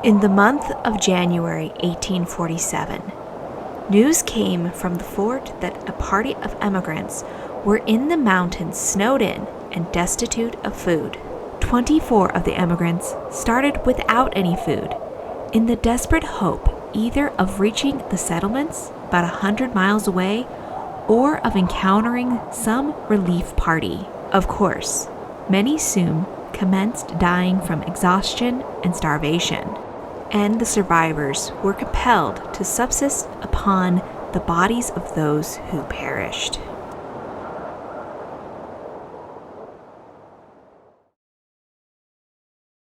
In the month of January 1847, news came from the fort that a party of emigrants were in the mountains snowed in and destitute of food. 24 of the emigrants started without any food, in the desperate hope either of reaching the settlements about 100 miles away or of encountering some relief party. Of course, many soon commenced dying from exhaustion and starvation, and the survivors were compelled to subsist upon the bodies of those who perished.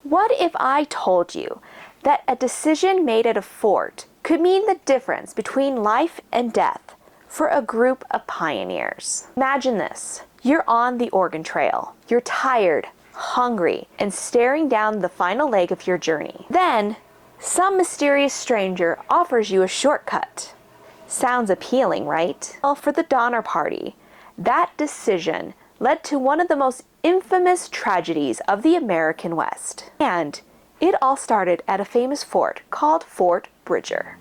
What if I told you that a decision made at a fort could mean the difference between life and death for a group of pioneers? Imagine this. You're on the Oregon Trail. You're tired, hungry, and staring down the final leg of your journey. Then, some mysterious stranger offers you a shortcut. Sounds appealing, right? Well, for the Donner Party, that decision led to one of the most infamous tragedies of the American West. And it all started at a famous fort called Fort Bridger.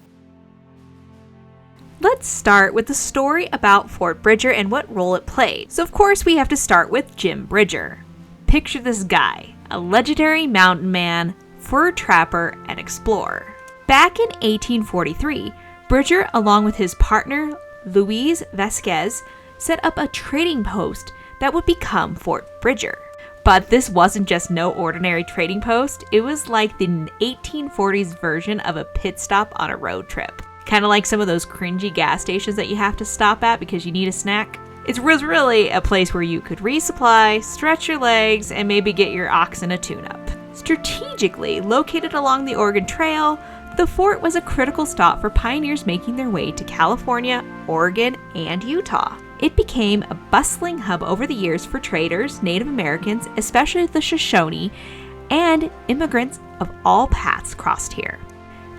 Let's start with the story about Fort Bridger and what role it played. So of course we have to start with Jim Bridger. Picture this guy, a legendary mountain man, fur trapper, and explorer. Back in 1843, Bridger, along with his partner Luis Vasquez, set up a trading post that would become Fort Bridger. But this wasn't just no ordinary trading post, it was like the 1840s version of a pit stop on a road trip. Kind of like some of those cringy gas stations that you have to stop at because you need a snack. It was really a place where you could resupply, stretch your legs, and maybe get your oxen a tune-up. Strategically located along the Oregon Trail, the fort was a critical stop for pioneers making their way to California, Oregon, and Utah. It became a bustling hub over the years for traders, Native Americans, especially the Shoshone, and immigrants of all paths crossed here.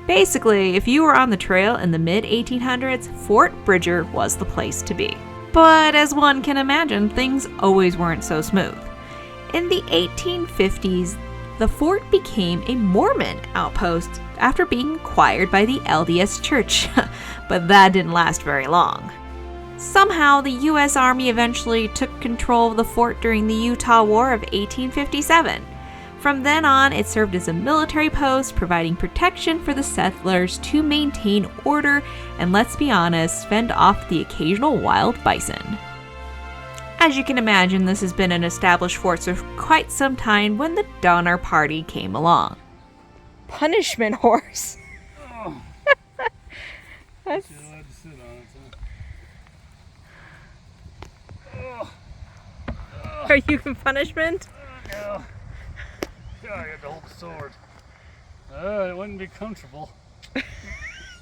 Basically, if you were on the trail in the mid-1800s, Fort Bridger was the place to be. But as one can imagine, things always weren't so smooth. In the 1850s, the fort became a Mormon outpost after being acquired by the LDS Church, but that didn't last very long. Somehow, the U.S. Army eventually took control of the fort during the Utah War of 1857. From then on, it served as a military post, providing protection for the settlers to maintain order and, let's be honest, fend off the occasional wild bison. As you can imagine, this has been an established fort for quite some time when the Donner Party came along. Punishment horse. Oh. That's... You're allowed to sit on it, Are you in punishment? No. God, I got to hold the sword. It wouldn't be comfortable. Are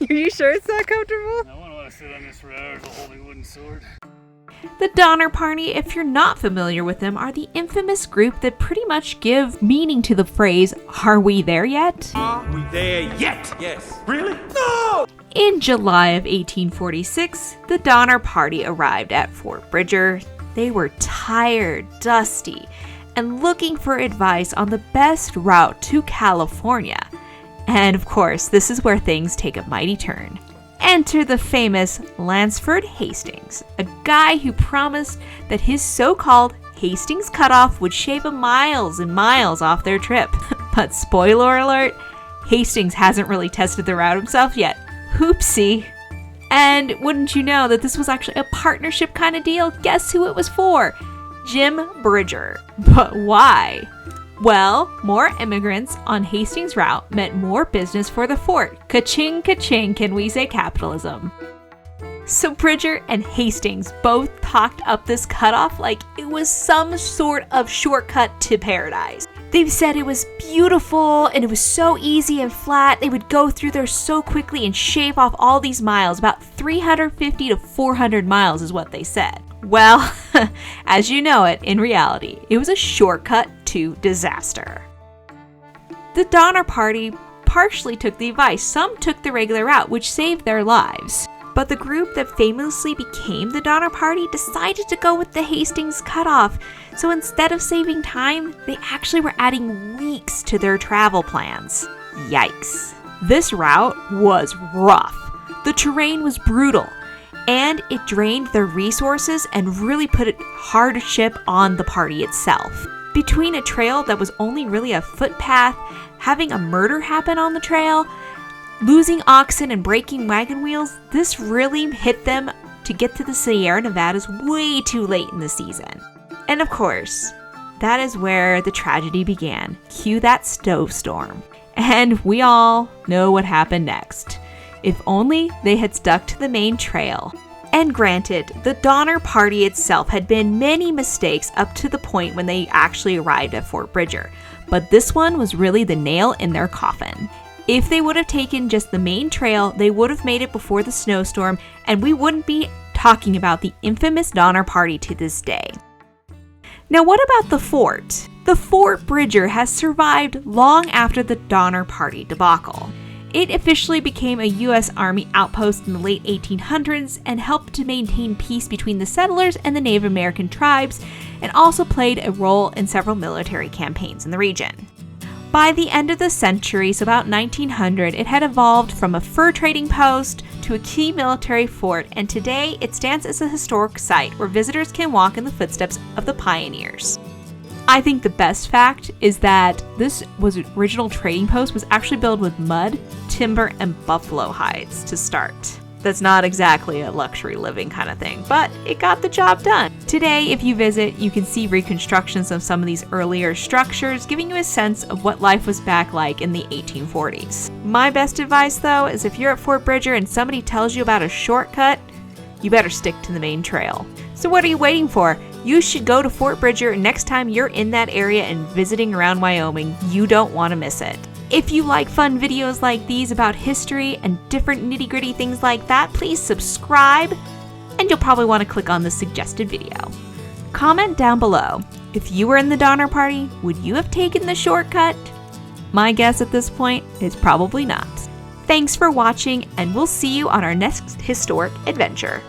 you sure it's not comfortable? I wouldn't want to sit on this for hours while holding a wooden sword. The Donner Party, if you're not familiar with them, are the infamous group that pretty much give meaning to the phrase, "Are we there yet?" Are we there yet? Yes. Really? No! In July of 1846, the Donner Party arrived at Fort Bridger. They were tired, dusty, and looking for advice on the best route to California. And of course, this is where things take a mighty turn. Enter the famous Lansford Hastings, a guy who promised that his so-called Hastings cutoff would shave miles and miles off their trip. But spoiler alert, Hastings hasn't really tested the route himself yet. Hoopsie. And wouldn't you know that this was actually a partnership kind of deal? Guess who it was for? Jim Bridger. But why? Well, more immigrants on Hastings' route meant more business for the fort. Ka-ching, ka-ching, can we say capitalism? So Bridger and Hastings both talked up this cutoff like it was some sort of shortcut to paradise. They said it was beautiful and it was so easy and flat. They would go through there so quickly and shave off all these miles. About 350 to 400 miles is what they said. Well, as you know it, in reality, it was a shortcut to disaster. The Donner Party partially took the advice. Some took the regular route, which saved their lives. But the group that famously became the Donner Party decided to go with the Hastings cutoff, so instead of saving time, they actually were adding weeks to their travel plans. Yikes. This route was rough. The terrain was brutal, and it drained their resources and really put hardship on the party itself. Between a trail that was only really a footpath, having a murder happen on the trail, losing oxen and breaking wagon wheels, this really hit them to get to the Sierra Nevadas way too late in the season. And of course, that is where the tragedy began. Cue that snowstorm. And we all know what happened next. If only they had stuck to the main trail. And granted, the Donner Party itself had been many mistakes up to the point when they actually arrived at Fort Bridger, but this one was really the nail in their coffin. If they would have taken just the main trail, they would have made it before the snowstorm, and we wouldn't be talking about the infamous Donner Party to this day. Now, what about the fort? The Fort Bridger has survived long after the Donner Party debacle. It officially became a U.S. Army outpost in the late 1800s and helped to maintain peace between the settlers and the Native American tribes, and also played a role in several military campaigns in the region. By the end of the century, so about 1900, it had evolved from a fur trading post to a key military fort, and today it stands as a historic site where visitors can walk in the footsteps of the pioneers. I think the best fact is that this original trading post was actually built with mud, timber, and buffalo hides to start. That's not exactly a luxury living kind of thing, but it got the job done. Today, if you visit, you can see reconstructions of some of these earlier structures, giving you a sense of what life was back like in the 1840s. My best advice, though, is if you're at Fort Bridger and somebody tells you about a shortcut, you better stick to the main trail. So what are you waiting for? You should go to Fort Bridger next time you're in that area and visiting around Wyoming. You don't want to miss it. If you like fun videos like these about history and different nitty-gritty things like that, please subscribe, and you'll probably want to click on the suggested video. Comment down below. If you were in the Donner Party, would you have taken the shortcut? My guess at this point is probably not. Thanks for watching, and we'll see you on our next historic adventure.